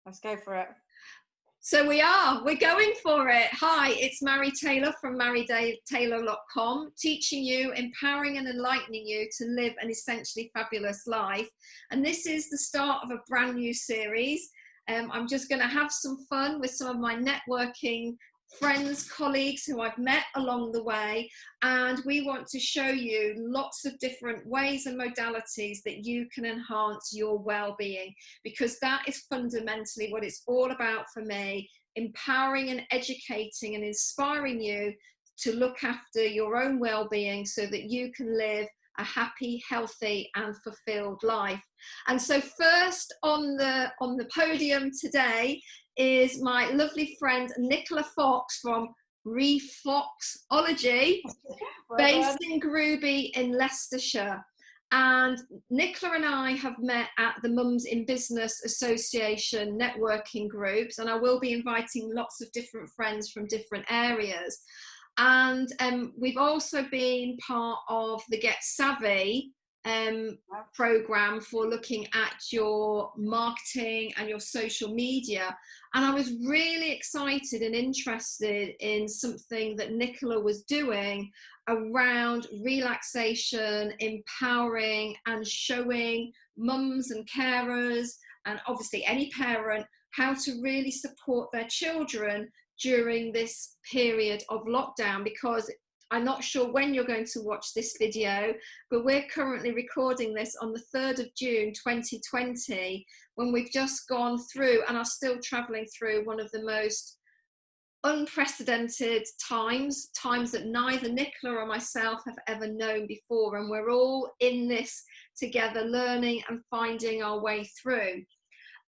Let's go for it. So we're going for it. Hi, it's Mary Taylor from marytaylor.com, teaching you, empowering and enlightening you to live an essentially fabulous life. And this is the start of a brand new series. I'm just going to have some fun with some of my networking friends, colleagues who I've met along the way, and we want to show you lots of different ways and modalities that you can enhance your well-being, because that is fundamentally what it's all about for me: empowering and educating and inspiring you to look after your own well-being so that you can live a happy, healthy and fulfilled life. And so first on the podium today is my lovely friend Nicola Fox from Refoxology, based in Groby in Leicestershire. And Nicola and I have met at the Mums in Business Association networking groups, and I will be inviting lots of different friends from different areas. And we've also been part of the Get Savvy program for looking at your marketing and your social media. And I was really excited and interested in something that Nicola was doing around relaxation, empowering and showing mums and carers, and obviously any parent, how to really support their children during this period of lockdown. Because I'm not sure when you're going to watch this video, but we're currently recording this on the 3rd of June 2020, when we've just gone through and are still traveling through one of the most unprecedented times that neither Nicola or myself have ever known before. And we're all in this together, learning and finding our way through.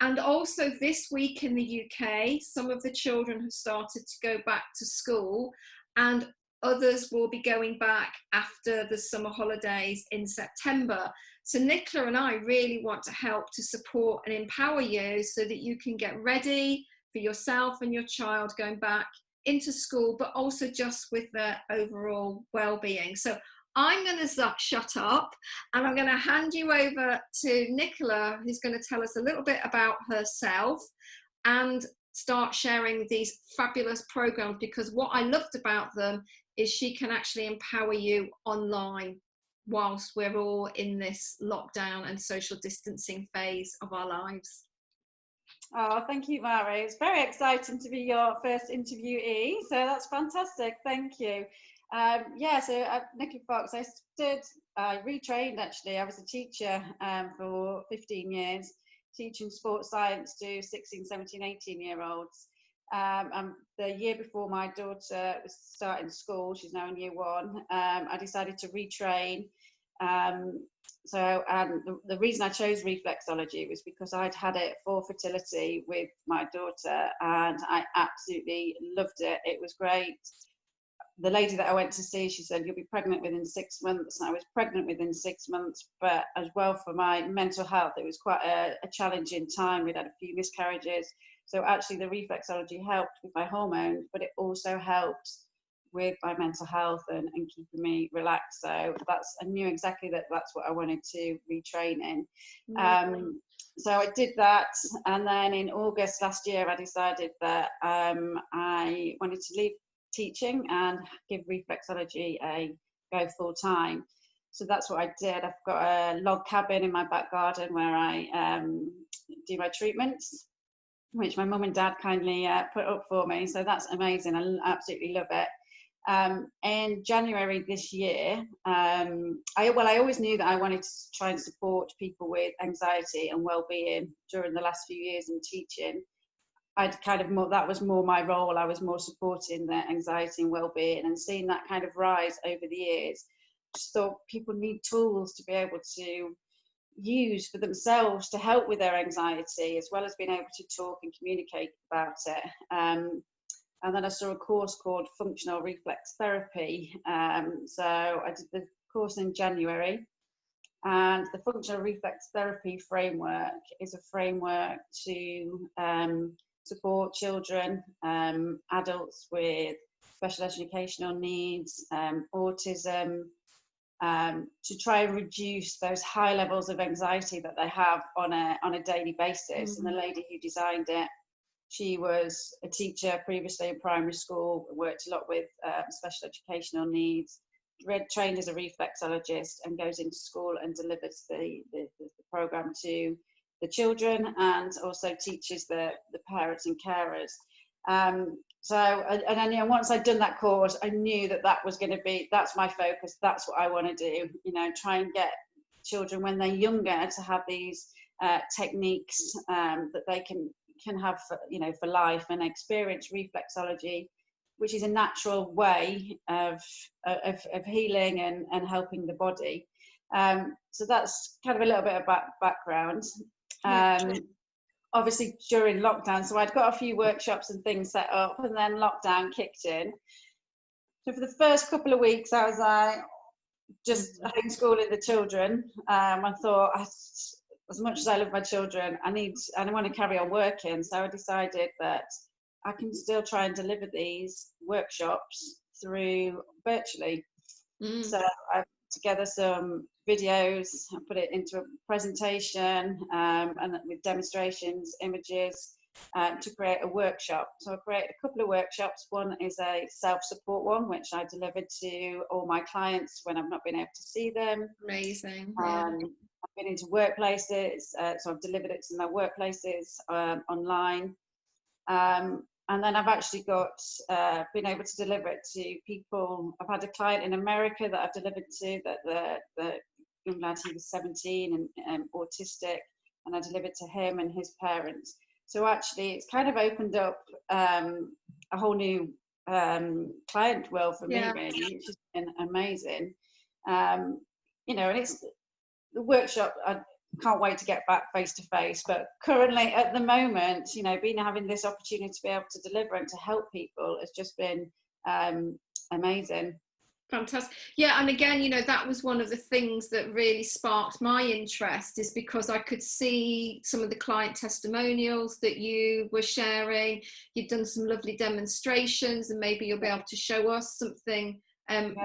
And also this week in the UK, some of the children have started to go back to school, and others will be going back after the summer holidays in September. So Nicola and I really want to help to support and empower you so that you can get ready for yourself and your child going back into school, but also just with their overall well-being. So I'm going to shut up and I'm going to hand you over to Nicola, who's going to tell us a little bit about herself and start sharing these fabulous programs, because what I loved about them is she can actually empower you online whilst we're all in this lockdown and social distancing phase of our lives. Oh, thank you, Mary. It's very exciting to be your first interviewee, so that's fantastic. Thank you. So Nicola Fox, I retrained actually. I was a teacher for 15 years, teaching sports science to 16, 17, 18-year-olds. And the year before my daughter was starting school, she's now in year 1, I decided to retrain. The reason I chose reflexology was because I'd had it for fertility with my daughter and I absolutely loved it. It was great. The lady that I went to see, she said, you'll be pregnant within 6 months. And I was pregnant within 6 months, but as well for my mental health, it was quite a challenging time. We'd had a few miscarriages. So actually the reflexology helped with my hormones, but it also helped with my mental health and keeping me relaxed. So I knew exactly that's what I wanted to retrain in. So I did that. And then in August last year, I decided that I wanted to leave teaching and give reflexology a go full time. So that's what I did. I've got a log cabin in my back garden where I do my treatments, which my mum and dad kindly put up for me. So that's amazing. I absolutely love it. In January this year, I always knew that I wanted to try and support people with anxiety and well-being during the last few years in teaching. That was more my role. I was more supporting the anxiety and well-being, and seeing that kind of rise over the years. Just thought people need tools to be able to use for themselves to help with their anxiety, as well as being able to talk and communicate about it. And then I saw a course called Functional Reflex Therapy. So I did the course in January. And the Functional Reflex Therapy framework is a framework to support children, adults with special educational needs, autism, to try and reduce those high levels of anxiety that they have on a daily basis. And the lady who designed it, she was a teacher previously in primary school, worked a lot with special educational needs, trained as a reflexologist, and goes into school and delivers the program to the children, and also teaches the parents and carers. And once I'd done that course, I knew that was going to be, that's my focus, that's what I want to do, try and get children when they're younger to have these techniques that they can have for life, and experience reflexology, which is a natural way of healing and helping the body. So that's kind of a little bit of background. Obviously during lockdown, so I'd got a few workshops and things set up, and then lockdown kicked in. So for the first couple of weeks, I was just homeschooling the children. I thought, as much as I love my children, I want to carry on working. So I decided that I can still try and deliver these workshops through virtually. So I put together some videos, I put it into a presentation, and with demonstrations, images, to create a workshop. So I created a couple of workshops. One is a self-support one, which I delivered to all my clients when I've not been able to see them. Amazing. I've been into workplaces, so I've delivered it to my workplaces online. And then I've actually been able to deliver it to people. I've had a client in America that I've delivered to, that the young lad, he was 17 and autistic, and I delivered to him and his parents. So actually it's kind of opened up a whole new client world for me, really, which has been amazing. And it's the workshop, I can't wait to get back face to face, but currently at the moment, having this opportunity to be able to deliver and to help people has just been amazing. Fantastic. Yeah, and again, that was one of the things that really sparked my interest, is because I could see some of the client testimonials that you were sharing. You've done some lovely demonstrations, and maybe you'll be able to show us something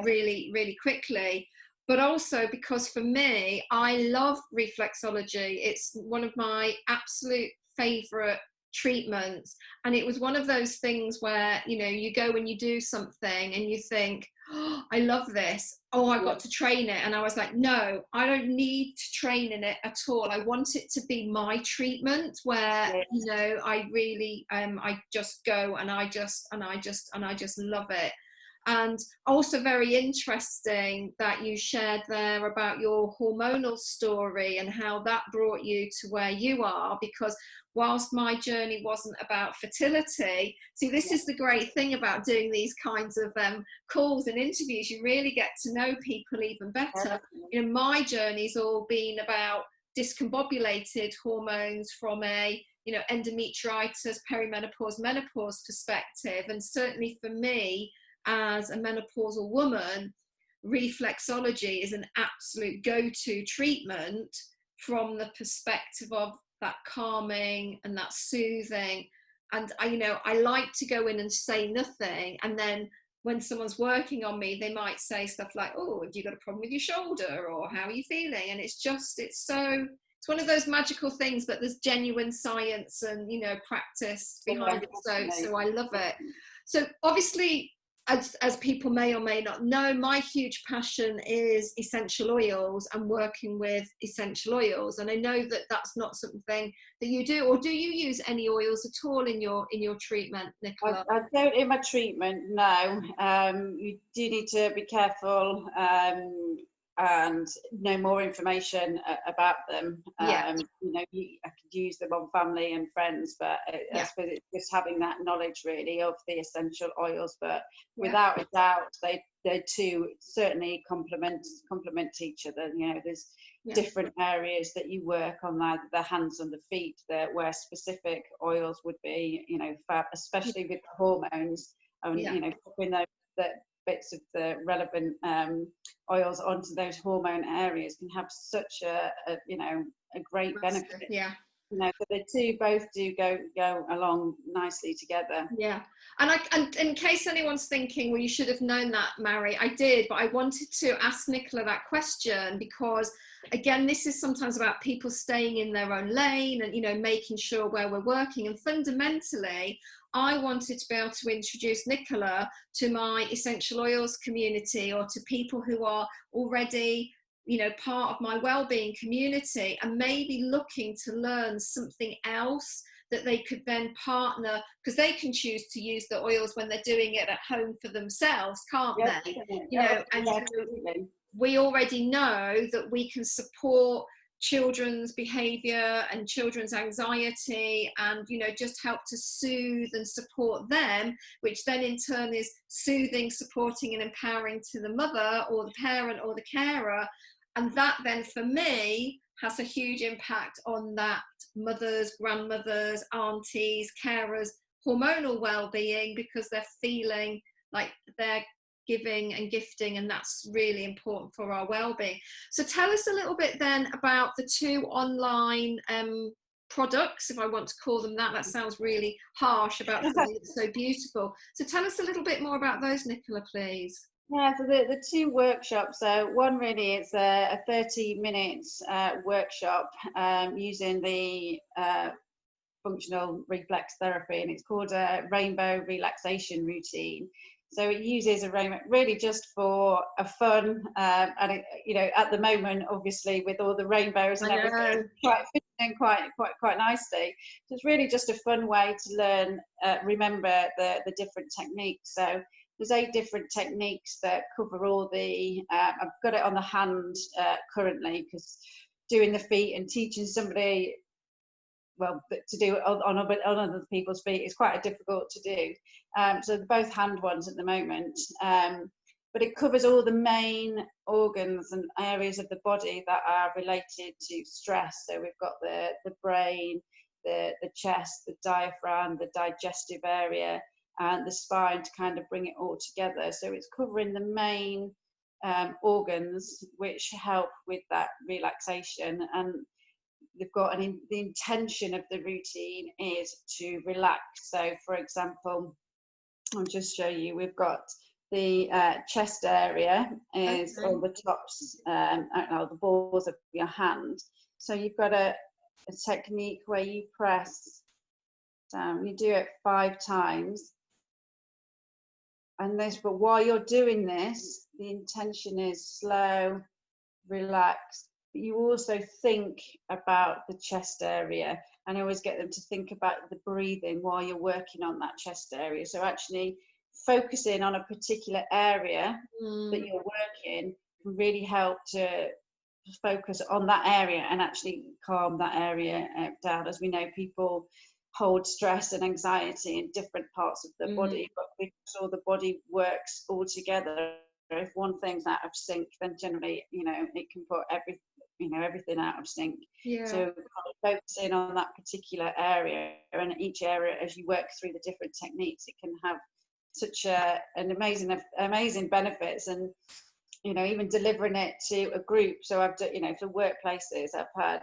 really, really quickly. But also because for me, I love reflexology. It's one of my absolute favourite treatments. And it was one of those things where, you go and you do something and you think, oh, I love this. Oh, I got to train it. And I was like, no, I don't need to train in it at all. I want it to be my treatment where, I really, I just go and I just love it. And also very interesting that you shared there about your hormonal story and how that brought you to where you are, because whilst my journey wasn't about fertility, see, this is the great thing about doing these kinds of calls and interviews, you really get to know people even better. My journey's all been about discombobulated hormones from a endometritis, perimenopause, menopause perspective. And certainly for me, as a menopausal woman, reflexology is an absolute go-to treatment from the perspective of that calming and that soothing. And I like to go in and say nothing, and then when someone's working on me, they might say stuff like, oh, have you got a problem with your shoulder, or how are you feeling? And it's one of those magical things, but there's genuine science and practice behind it. So I love it. So obviously, as people may or may not know, my huge passion is essential oils and working with essential oils. And I know that that's not something that you do, or do you use any oils at all in your treatment, Nicola? I don't in my treatment, no. You do need to be careful and know more information about them. I could use them on family and friends, but I suppose it's just having that knowledge really of the essential oils. But without a doubt, they too certainly complement each other. There's different areas that you work on, like the hands and the feet, where specific oils would be, especially with the hormones, and putting those bits of the relevant oils onto those hormone areas can have such a great benefit. but the two both do go along nicely together. Yeah. And in case anyone's thinking, well, you should have known that, Mary, I did, but I wanted to ask Nicola that question because, again, this is sometimes about people staying in their own lane and, making sure where we're working. And fundamentally, I wanted to be able to introduce Nicola to my essential oils community, or to people who are already part of my wellbeing community and maybe looking to learn something else that they could then partner, because they can choose to use the oils when they're doing it at home for themselves, can't they? And we already know that we can support children's behavior and children's anxiety, and just help to soothe and support them, which then in turn is soothing, supporting and empowering to the mother or the parent or the carer. And that then for me has a huge impact on that mothers, grandmothers, aunties, carers, hormonal well-being, because they're feeling like they're giving and gifting, and that's really important for our well-being. So tell us a little bit then about the two online products, if I want to call them that. That sounds really harsh about something that's so beautiful. So tell us a little bit more about those, Nicola, please. Yeah, so the two workshops, one really it's a 30-minute workshop using the functional reflex therapy, and it's called a rainbow relaxation routine. So it uses a rainbow really just for a fun, and it, at the moment, obviously with all the rainbows and everything, quite fitting quite nicely. So it's really just a fun way to learn, remember the different techniques. So there's 8 different techniques that cover all the, I've got it on the hand currently, because doing the feet and teaching somebody, well, to do it on other people's feet is quite difficult to do. So they're both hand ones at the moment. But it covers all the main organs and areas of the body that are related to stress. So we've got the brain, the chest, the diaphragm, the digestive area, and the spine, to kind of bring it all together. So it's covering the main organs which help with that relaxation. And they've got the intention of the routine is to relax. So for example, I'll just show you, we've got the chest area is on the tops, the balls of your hand. So you've got a technique where you press down, you do it 5 times. But while you're doing this, the intention is slow, relax. But you also think about the chest area, and I always get them to think about the breathing while you're working on that chest area. So actually focusing on a particular area that you're working can really help to focus on that area and actually calm that area down. As we know, people hold stress and anxiety in different parts of the body, but because all the body works all together, if one thing's out of sync, then generally, it can put everything out of sync. So kind of focusing on that particular area, and each area, as you work through the different techniques, it can have such an amazing benefits. And even delivering it to a group. So I've done, for workplaces, I've had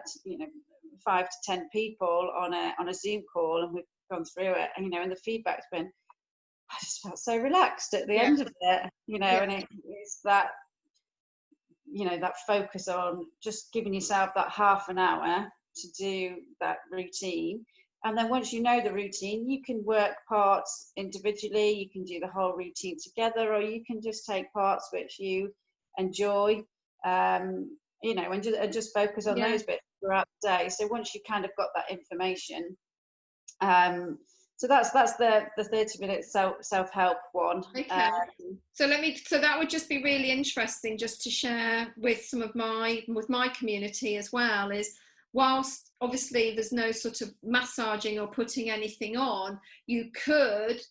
5 to 10 people on a Zoom call, and we've gone through it, and and the feedback's been, I just felt so relaxed at the end of it, and it's that that focus on just giving yourself that half an hour to do that routine. And then once you know the routine, you can work parts individually, you can do the whole routine together, or you can just take parts which you enjoy, and just focus on those bits throughout the day. So once you kind of got that information, so that's the 30-minute self-help one. Okay. So that would just be really interesting just to share with some of my community as well, is whilst obviously there's no sort of massaging or putting anything on, you could,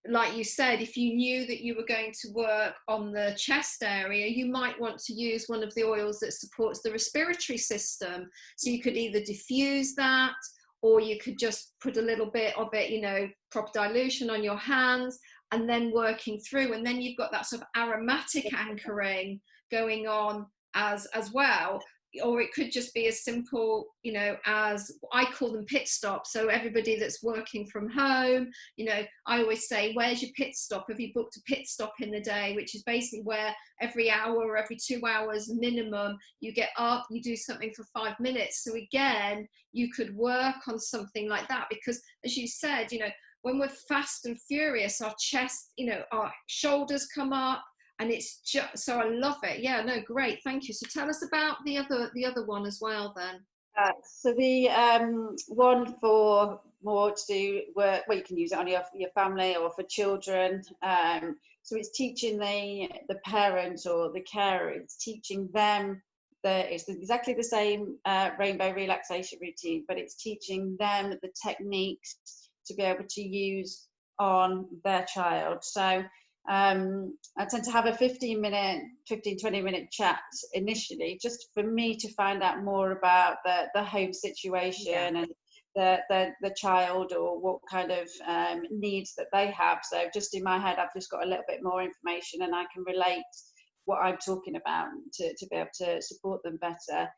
like you said, if you knew that you were going to work on the chest area, you might want to use one of the oils that supports the respiratory system. So you could either diffuse that, or you could just put a little bit of it, proper dilution on your hands, and then working through. And then you've got that sort of aromatic anchoring going on as well. or it could just be as simple, you know, as I call them pit stops. So everybody that's working from home, you know, I always say, where's your pit stop? Have you booked a pit stop in the day? Which is basically where every hour or every 2 hours minimum, you get up, you do something for 5 minutes. So again, you could work on something like that, because as you said, you know, when we're fast and furious, our chest, you know, our shoulders come up, and it's just, so I love it. Yeah, no, great, thank you. So tell us about the other one as well then. So the one for more to do work, well, you can use it on your family or for children. So it's teaching the parent or the carer, it's teaching them it's exactly the same rainbow relaxation routine, but it's teaching them the techniques to be able to use on their child. So I tend to have a 15-20 minute chat initially, just for me to find out more about the home situation, and the child, or what kind of needs that they have. So just in my head, I've just got a little bit more information, and I can relate what I'm talking about to be able to support them better.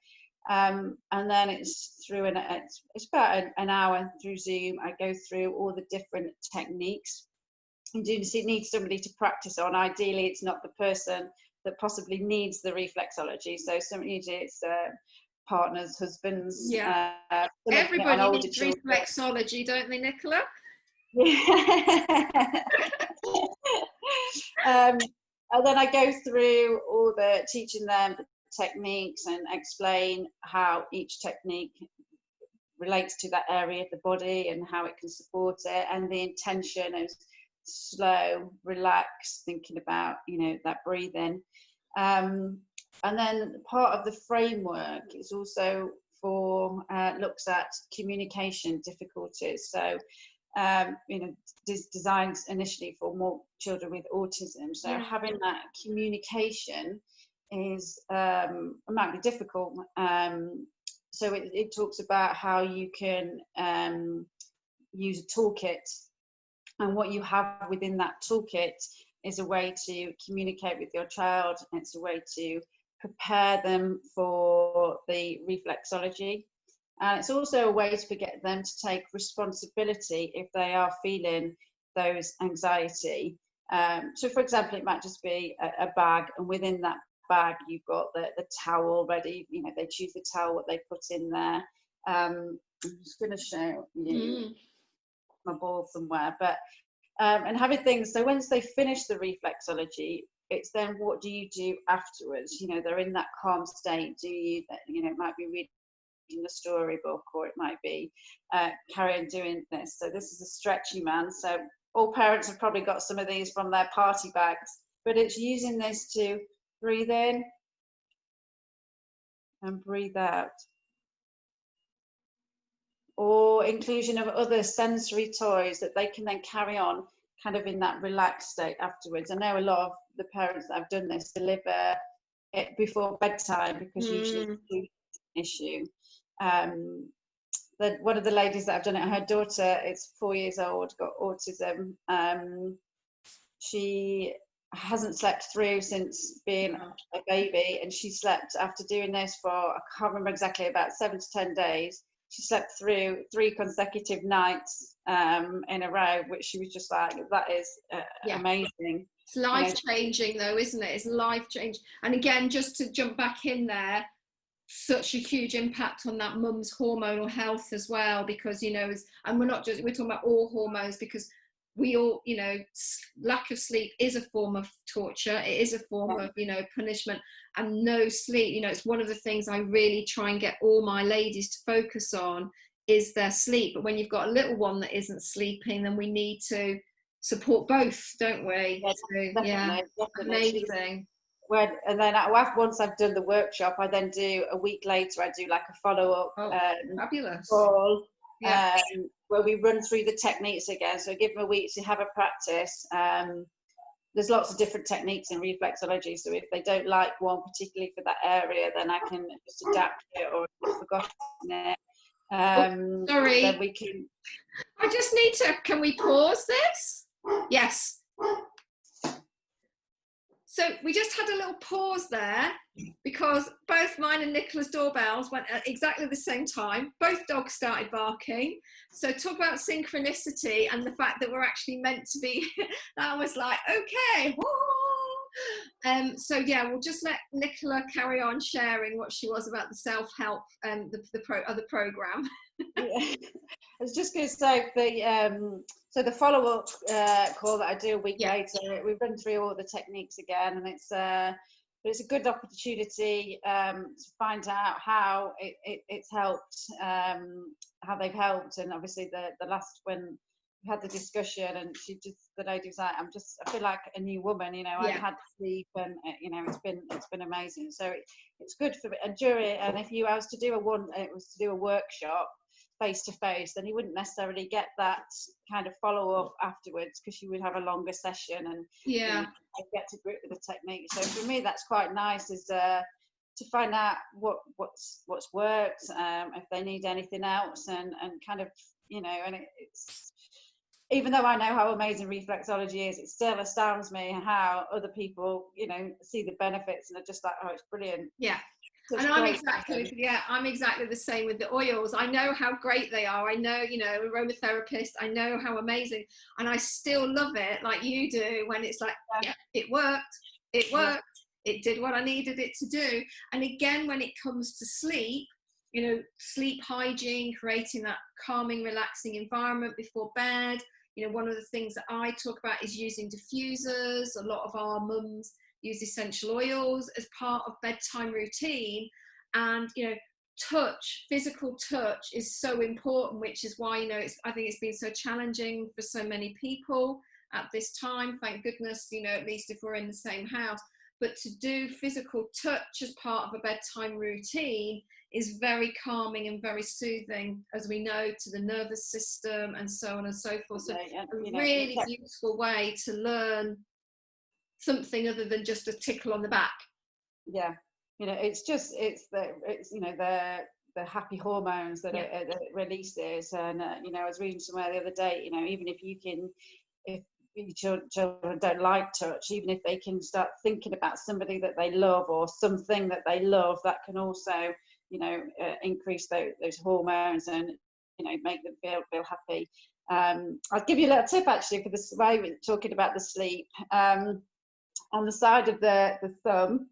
And then it's about an hour through Zoom. I go through all the different techniques. You do need somebody to practice on. Ideally, it's not the person that possibly needs the reflexology. So usually it's partners, husbands. Yeah. Everybody needs reflexology, don't they, Nicola? And then I go through all teaching them the techniques and explain how each technique relates to that area of the body and how it can support it, and the intention is slow, relaxed, thinking about, you know, that breathing. And then part of the framework is also for looks at communication difficulties. So you know, designed initially for more children with autism. So having that communication is might be difficult. So it talks about how you can use a toolkit, and what you have within that toolkit is a way to communicate with your child. It's a way to prepare them for the reflexology. And it's also a way to get them to take responsibility if they are feeling those anxiety. So for example, it might just be a bag, and within that bag you've got the towel ready. You know, they choose the towel, what they put in there. I'm just going to show you my ball somewhere, but and having things, so once they finish the reflexology, it's then what do you do afterwards? You know, they're in that calm state. Do you, you know, it might be reading the storybook, or it might be carry on doing this. So this is a stretchy man. So all parents have probably got some of these from their party bags, but it's using this to breathe in and breathe out, or inclusion of other sensory toys that they can then carry on kind of in that relaxed state afterwards. I know a lot of the parents that have done this deliver it before bedtime, because usually it's an issue. One of the ladies that I've done it, her daughter is 4 years old, got autism. She hasn't slept through since being a baby, and she slept after doing this for, I can't remember exactly, about 7 to 10 days. She slept through 3 consecutive nights in a row, which she was just like, that is amazing. It's life-changing, you know, though, isn't it? It's life-changing. And again, just to jump back in there, such a huge impact on that mum's hormonal health as well, because, you know, and we're talking about all hormones, because we all, you know, lack of sleep is a form of torture. It is a form of, you know, punishment. And no sleep, you know, it's one of the things I really try and get all my ladies to focus on, is their sleep. But when you've got a little one that isn't sleeping, then we need to support both, don't we? Yes, so, definitely. Amazing. And then once I've done the workshop, I then do a week later, I do like a follow-up fabulous call, where we run through the techniques again. So I give them a week to have a practice. There's lots of different techniques in reflexology, so if they don't like one particularly for that area, then I can just adapt it, or if I've forgotten it. Sorry, then we can. I just need to, can we pause this? Yes. So we just had a little pause there because both mine and Nicola's doorbells went at exactly the same time. Both dogs started barking. So talk about synchronicity and the fact that we're actually meant to be, that was like, okay. So yeah, we'll just let Nicola carry on sharing what she was about the self-help and the other program. Yeah. I was just going to say, so the follow-up call that I do a week later, we run through all the techniques again, and it's a good opportunity to find out how it's helped, how they've helped. And obviously the last, when we had the discussion, and the lady was like, I feel like a new woman, you know. I've had sleep, and you know, it's been amazing. So it's good for a jury. And if I was to do a workshop face to face, then you wouldn't necessarily get that kind of follow up afterwards, because you would have a longer session and you know, get to grip with the technique. So for me, that's quite nice, is to find out what's worked, if they need anything else, and kind of, you know, and it's, even though I know how amazing reflexology is, it still astounds me how other people, you know, see the benefits and are just like, oh, it's brilliant. Yeah. And I'm exactly the same with the oils. I know how great they are. I know, you know, aromatherapist, I know how amazing, and I still love it like you do, when it's like, it worked, it did what I needed it to do. And again, when it comes to sleep, you know, sleep hygiene, creating that calming, relaxing environment before bed. You know, one of the things that I talk about is using diffusers. A lot of our mums use essential oils as part of bedtime routine. And, you know, touch, physical touch is so important, which is why, you know, I think it's been so challenging for so many people at this time. Thank goodness, you know, at least if we're in the same house. But to do physical touch as part of a bedtime routine is very calming and very soothing, as we know, to the nervous system and so on and so forth. So a really beautiful way to learn something other than just a tickle on the back. Yeah, you know, it's you know, the happy hormones that it releases. And you know, I was reading somewhere the other day, you know, even if your children don't like touch, even if they can start thinking about somebody that they love or something that they love, that can also, you know, increase those hormones and, you know, make them feel happy. I'll give you a little tip actually for this, while we're talking about the sleep. On the side of the thumb,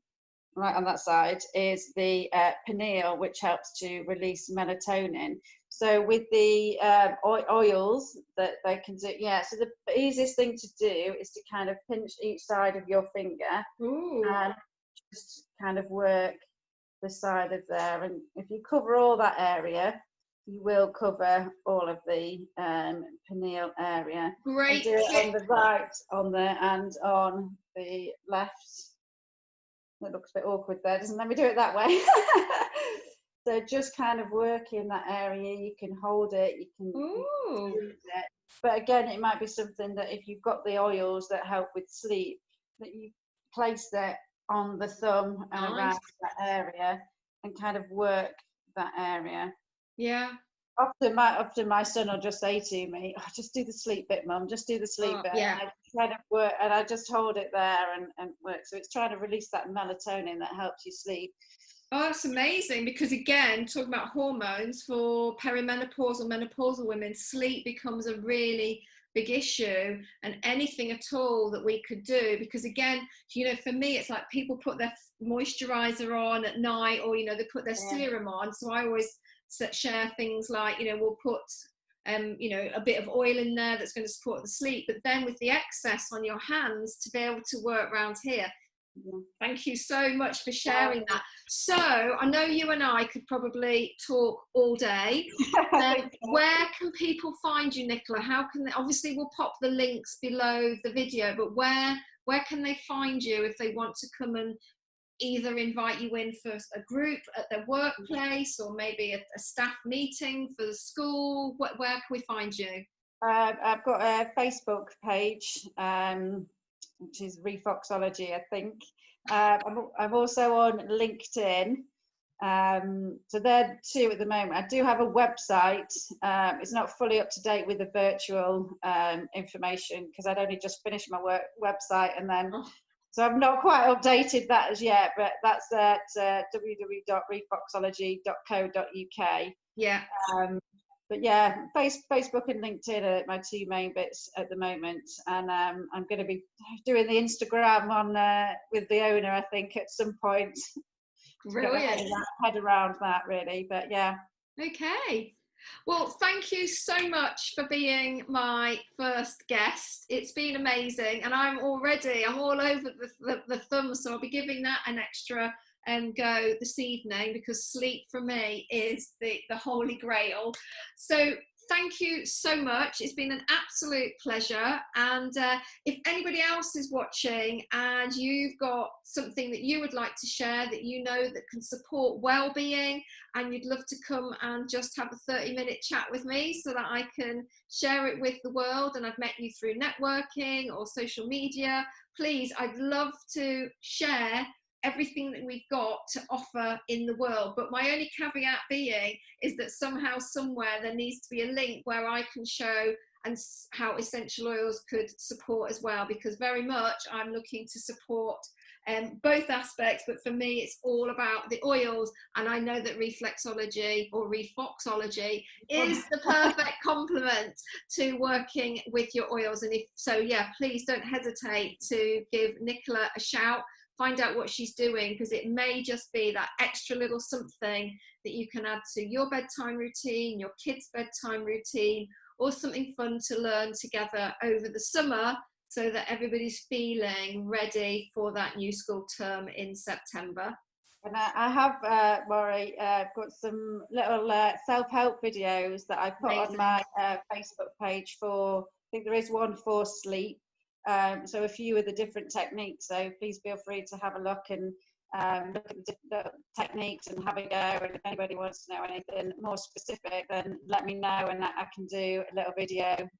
right on that side, is the pineal, which helps to release melatonin. So with the oils that they can do, so the easiest thing to do is to kind of pinch each side of your finger and just kind of work the side of there. And if you cover all that area, you will cover all of the pineal area. Great. And do it on the right, and on the left. It looks a bit awkward there, doesn't it? Let me do it that way. So just kind of work in that area. You can hold it, you can use it. But again, it might be something that if you've got the oils that help with sleep, that you place that on the thumb and around that area and kind of work that area. Yeah. Often my son will just say to me, oh, just do the sleep bit, Mum, just do the sleep bit. Yeah. And I kind of work, and I just hold it there and work. So it's trying to release that melatonin that helps you sleep. Oh, that's amazing, because again, talking about hormones, for perimenopausal, menopausal women, sleep becomes a really big issue, and anything at all that we could do, because again, you know, for me, it's like people put their moisturizer on at night, or, you know, they put their serum on. So I always share things like, you know, we'll put you know, a bit of oil in there that's going to support the sleep, but then with the excess on your hands to be able to work around here. Thank you so much for sharing that. So I know you and I could probably talk all day. Where can people find you, Nicola? How can they, obviously we'll pop the links below the video, but where can they find you if they want to come and either invite you in for a group at their workplace, or maybe a staff meeting for the school? Where can we find you? I've got a Facebook page, which is Refoxology, I think. I'm also on LinkedIn. So they're two at the moment. I do have a website. It's not fully up to date with the virtual information, because I'd only just finished my website, and then So I've not quite updated that as yet, but that's at www.refoxology.co.uk. Yeah. But yeah, Facebook and LinkedIn are my two main bits at the moment, and I'm going to be doing the Instagram on with the owner, I think, at some point. Brilliant. Head around that, really, but yeah. Okay. Well, thank you so much for being my first guest. It's been amazing, and I'm all over the thumb, so I'll be giving that an extra go this evening, because sleep for me is the holy grail. So thank you so much. It's been an absolute pleasure. And if anybody else is watching and you've got something that you would like to share that you know that can support well-being, and you'd love to come and just have a 30-minute chat with me so that I can share it with the world, and I've met you through networking or social media, please, I'd love to share everything that we've got to offer in the world. But my only caveat being is that somehow, somewhere, there needs to be a link where I can show and how essential oils could support as well, because very much I'm looking to support both aspects, but for me it's all about the oils, and I know that reflexology or refoxology is the perfect complement to working with your oils. And if so, yeah, please don't hesitate to give Nicola a shout, find out what she's doing, because it may just be that extra little something that you can add to your bedtime routine, your kids' bedtime routine, or something fun to learn together over the summer, so that everybody's feeling ready for that new school term in September. And I have, Maury, got some little self-help videos that I put on my Facebook page for, I think there is one for sleep. So a few of the different techniques, so please feel free to have a look and look at the different techniques and have a go. And if anybody wants to know anything more specific, then let me know and I can do a little video.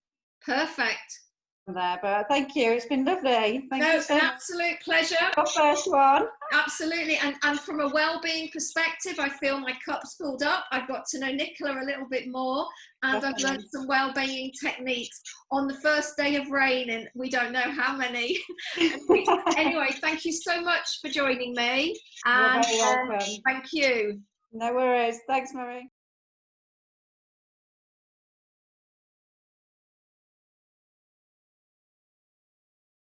Perfect. There, but thank you, it's been lovely. Thank you so much. Absolute pleasure. Your first one. Absolutely. And from a well-being perspective, I feel my cup's filled up. I've got to know Nicola a little bit more, and I've learned some well-being techniques on the first day of rain, and we don't know how many. Anyway, thank you so much for joining me, and you're very welcome. thank you. No worries. Thanks, Marie.